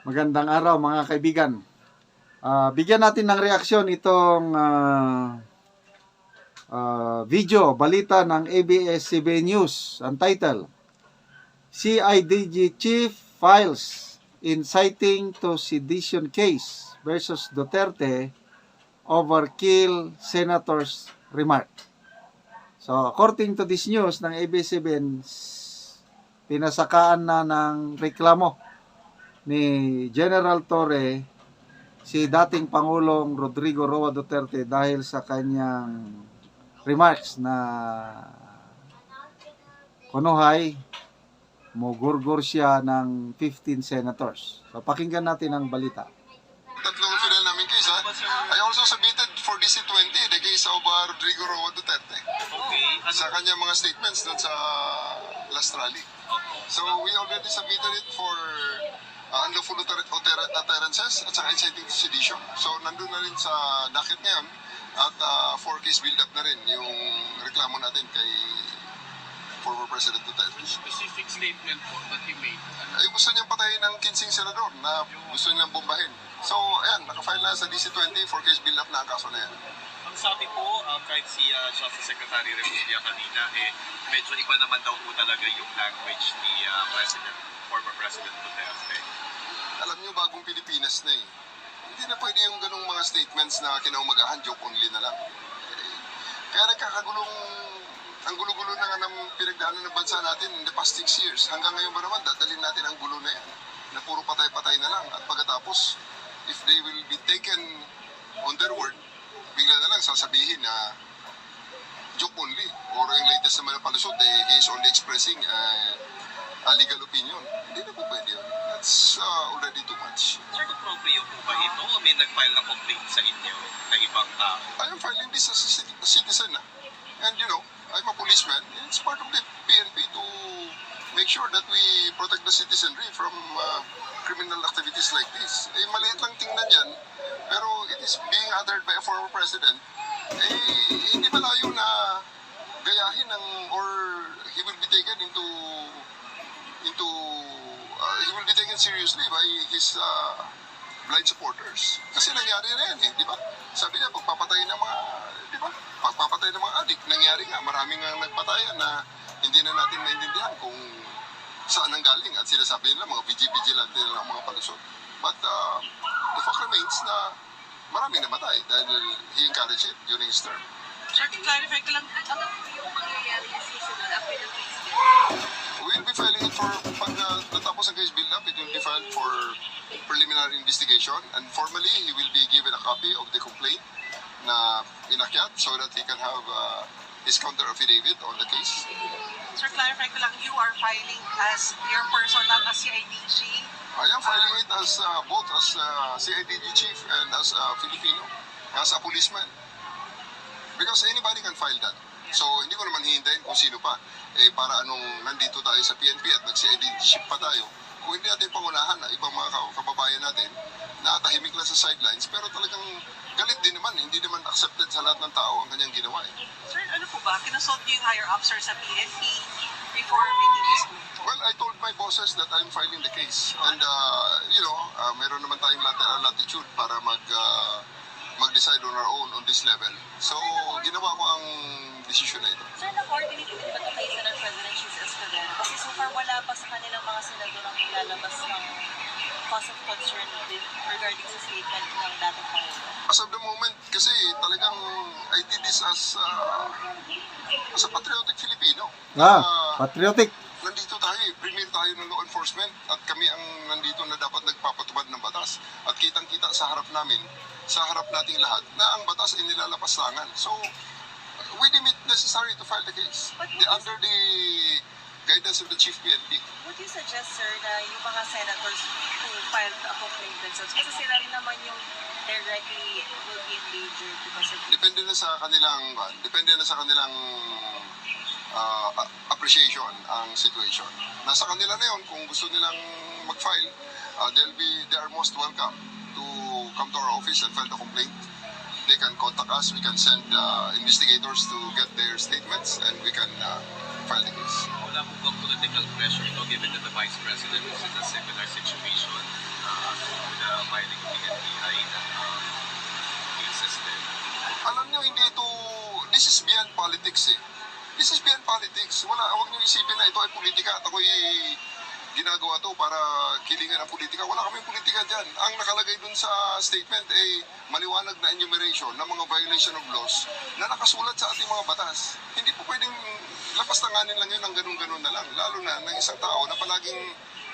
Magandang araw mga kaibigan. Bigyan natin ng reaksyon itong video, balita ng ABS-CBN News. Ang title, CIDG Chief Files Inciting to Sedition Case versus Duterte Overkill Senator's Remark. So, according to this news ng ABS-CBN, pinasakaan na ng reklamo ni General Torre si dating Pangulong Rodrigo Roa Duterte dahil sa kanyang remarks na kunuhay, mugurgur siya ng 15 senators. So, pakinggan natin ang balita. Tatlong final namin case, ha? I also submitted for DC-20 the case of Rodrigo Roa Duterte. Okay. Sa kanya mga statements doon sa last rally. So we already submitted it for unlawful utterances at saka inciting to sedition. So nandun na rin sa docket ngayon at for case build-up na rin yung reklamo natin kay former President Duterte. Specific statement po that he made. Ay gusto niyang patayin ng 15 senador na gusto niyang bombahin. So ayan, nakafile na sa DC-20 for case build-up na ang kaso na yan. Ang sabi po, kahit si Justice Secretary Remulla kanina, medyo iba naman daw po talaga yung language ni former President Duterte. Alam niyo, bagong Pilipinas na eh. Hindi na pwede yung ganung mga statements na kinaumagahan, joke only na lang. Kaya nagkakagulong, ang gulo-gulo na nga ng pinagdaanan ng bansa natin in the past 6 years. Hanggang ngayon ba naman, dadalhin natin ang gulo na yan. Na puro patay-patay na lang. At pagkatapos, if they will be taken on their word, bigla na lang sasabihin na joke only. Or yung latest naman na palusot, he is only expressing a legal opinion. Hindi na po pwede yun. That's already too much. Sir, appropriate po ba ito o may nag-file ng complaint sa inyo na ibang tao? I am filing this as a citizen. And you know, I'm a policeman. It's part of the PNP to make sure that we protect the citizenry from criminal activities like this. Maliit lang tingnan yan, pero it is being uttered by a former president. Hindi malayo na gayahin ng, or he will be taken he will be taken seriously by his blind supporters. Kasi nangyari na yan di ba? Sabi niya, pagpapatay ng mga, di ba? Pagpapatay ng mga adik, nangyari nga, maraming nga nagpatayan na hindi na natin maintindihan kung saan ang galing at sinasabi nila, mga vigilante nila mga palusot. But the fact remains na maraming namatay dahil he encouraged it during his term. Sir, clarify ko lang, ano yung mangyayari sa susunod after the case? We'll be filing it for, pag natapos ang case build-up, it will be filed for preliminary investigation and formally, he will be given a copy of the complaint na inakyat so that he can have his counter affidavit on the case. Sir, clarify ko lang, you are filing as your personal as CIDG. I am filing it as both as CIDG chief and as a Filipino, as a policeman. Because anybody can file that. So, hindi ko naman hihintayin kung sino pa. Para anong nandito tayo sa PNP at nag-CIDG pa tayo, kung hindi natin pangunahan na ibang mga kababayan natin na tahimik lang sa sidelines, pero talagang galit din naman, hindi naman accepted sa lahat ng tao ang kanyang ginawa. Sir, ano po ba? Kinonsult niyo yung higher officer sa PNP before making this move po? Well, I told my bosses that I'm filing the case. And, meron naman tayong latitude para mag-decide on our own on this level. So, ginawa ko ang desisyon na ito. Sir, na-coordinate din ba ito kay Senate President Chis Escudero? Kasi so far wala pa sa kanilang mga senador ang ilalabas ng cause of concern din regarding sa statement ng dating Pangulo. As of the moment, kasi talagang I did this as a patriotic Filipino. Patriotic. Nandito tayo, premier tayo ng law enforcement at kami ang nandito na dapat nagpapatubad ng batas. At kitang-kita sa harap namin, sa harap nating lahat, na ang batas ay nilalapastangan. So, we deem it necessary to file the case. Under the guidance of the Chief PNP. Would you suggest, sir, na yung mga senators who filed a complaint themselves, kasi sila rin naman yung directly will be endangered because of this? Depende na sa kanilang appreciation ang situation. Nasa kanila na yun, kung gusto nilang mag-file, they are most welcome to come to our office and file the complaint. They can contact us, we can send investigators to get their statements, and we can file the case. Wala po bang political pressure ito given that the Vice President is in a similar situation? politics. Huwag niyo isipin na ito ay politika at ako'y ginagawa to para kilingan ang politika. Wala kaming politika dyan. Ang nakalagay dun sa statement ay maliwanag na enumeration ng mga violation of laws na nakasulat sa ating mga batas. Hindi po pwedeng lapastanganin lang yun ng ganun-ganun na lang. Lalo na ng isang tao na palaging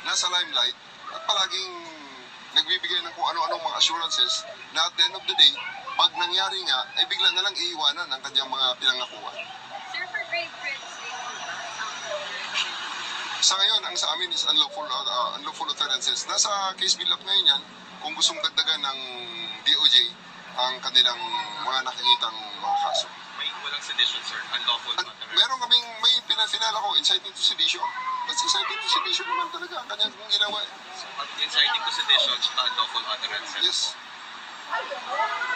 nasa limelight at palaging nagbibigay ng kung ano-anong mga assurances na at the end of the day, pag nangyari nga, ay bigla na lang iiwanan ang kanyang mga pinangakuan. Sir, for grave threats, Sa ngayon, ang sa amin is unlawful utterances. Nasa case build-up ngayon yan, kung gustong dagdagan ng DOJ ang kanilang mga nakikitang mga kaso. May walang sedition, sir. Unlawful At meron kaming, may pinafinal ako, inciting to sedition. That's inciting to sedition naman talaga ang kanyang ginawa. Inciting to sedition at unlawful utterances. Yes.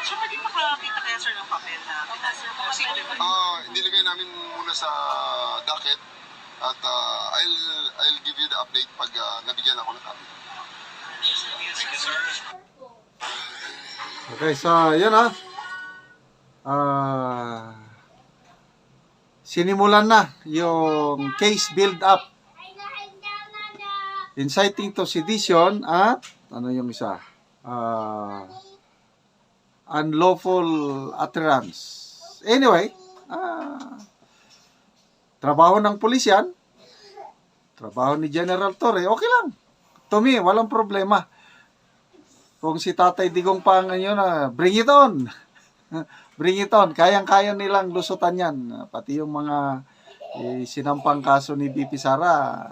so pwede makakita kaya sir ng papel na pinasir po? Nilagay namin muna sa docket at I'll give you the update pag nabigyan ako ng copy. Thank you, sir. Okay, so yun sinimulan na yung case build up, inciting to sedition at ano yung isa, unlawful utterance. Anyway, trabaho ng pulis yan, trabaho ni General Torre, okay lang. To me, walang problema. Kung si Tatay Digong pa ngayon, bring it on. Bring it on. Kayang-kaya nilang lusutan yan. Pati yung mga sinampang kaso ni BP Sara,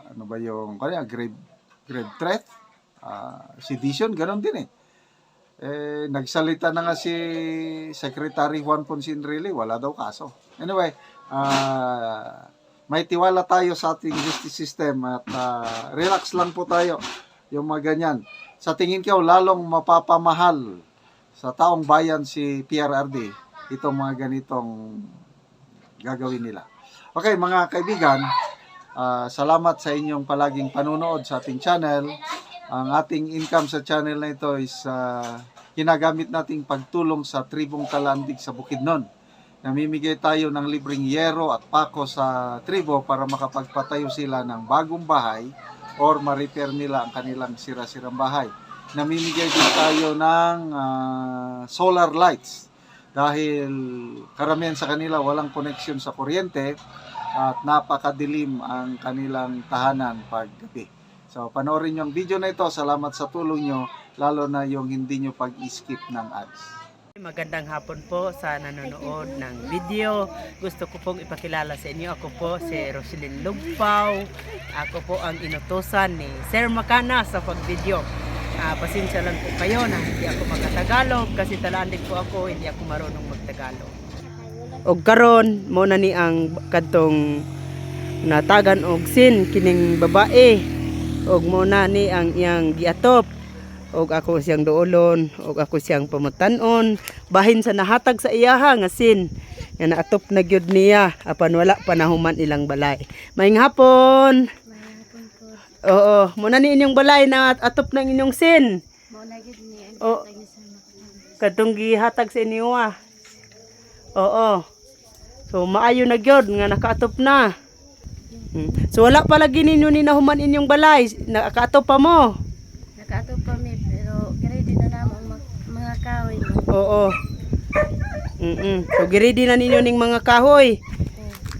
ano ba yung grave threat, sedition, ganon din eh. Nagsalita na nga si Secretary Juan Poncinrilli, wala daw kaso. Anyway, may tiwala tayo sa ating justice system at relax lang po tayo yung mga ganyan. Sa tingin ko, lalong mapapamahal sa taong bayan si PRRD itong mga ganitong gagawin nila. Okay, mga kaibigan, salamat sa inyong palaging panunood sa ating channel. Ang ating income sa channel na ito is ginagamit nating pagtulong sa tribong Talandig sa Bukidnon. Namimigay tayo ng libreng yero at pako sa tribo para makapagpatayo sila ng bagong bahay or ma-repair nila ang kanilang sira-sirang bahay. Namimigay din tayo ng solar lights dahil karamihan sa kanila walang connection sa kuryente at napakadilim ang kanilang tahanan paggabi. So, panoorin nyo ang video na ito. Salamat sa tulong nyo, lalo na yung hindi nyo pag-skip ng ads. Magandang hapon po sa nanonood ng video. Gusto ko pong ipakilala sa inyo. Ako po si Roselyn Lugpaw. Ako po ang inutusan ni Sir Makana sa pag-video. Pasensya lang po kayo na hindi ako magkatagalog kasi Talandig po ako, hindi ako marunong magtagalog. Og karon mo na ni ang kadtong natagan og sin kining babae. Og mo na ni ang iyang giatop. Og ako siyang doolon, og ako siyang pamutanon, bahin sa nahatag sa iyaha nga sin nga naatop na gyud niya apan wala pa nahuman ilang balay. Maayong hapon. Oo, muna ni inyong balay na atop ng inyong sin. Mo na gid ni O kadtong gihatag sa inyo Oo. So maayo na gyud nga nakaatop na. So wala pa lagi ninyo ni nahuman inyong balay, nakaatop pa mo. Nakato pa mi pero ready na namo ang mga kahoy. Oo. So giredi na ninyo ning mga kahoy.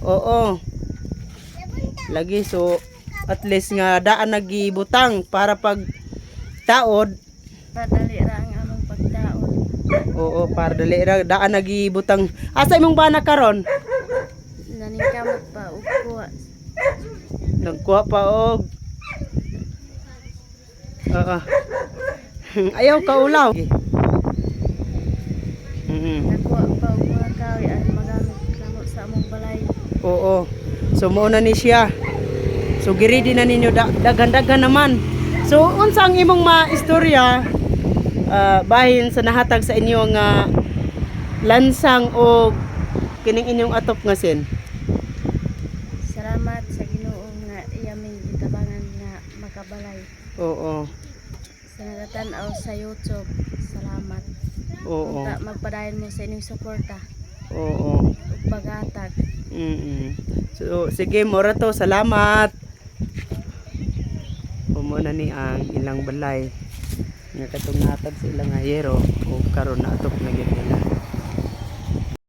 Oo. Lagi so at least nga daan nagibutang para pag taod. Padali ra ang among pagtaon. Oo, para dali ra daan nagibutang. Asa imong bana karon? Naningkamot pa ug kuha. Nagkuha pa og. Oo. Ayaw ka ulaw. Nakuha pa og mga kahoy at magamit kamo sa among balay. Oo. So mauna ni siya. So giridi na ninyo daghan-daghan naman. So unsa ang imong maistorya bahin sa nahatag sa inyo nga lansang o kining inyong atop nga sin? Salamat sa Ginoo nga iya may gitabangan nga makabalay. Oo. Sa nagatan-aw sa YouTube. Salamat. Oo. Unta magpadayon mo sa inyong suporta. Oo. ug pagatag. So sige mora to, salamat. Muna ni ang ilang balay nga katong natag sa ilang hayero o karon na atok na gyud nila.